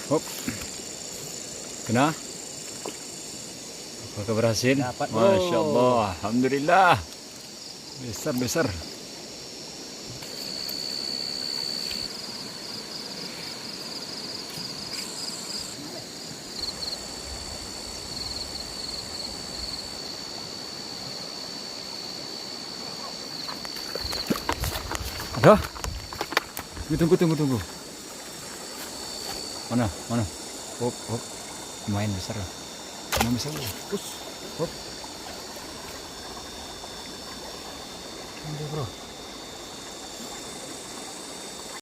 Hop. Kena? Apakah berhasil? Dapat, bro. Masya Allah. Alhamdulillah. Besar. Ada? Tunggu. Mana? Hop. Lumayan besar lah. Lumayan besar lah. Hop. Ini bro.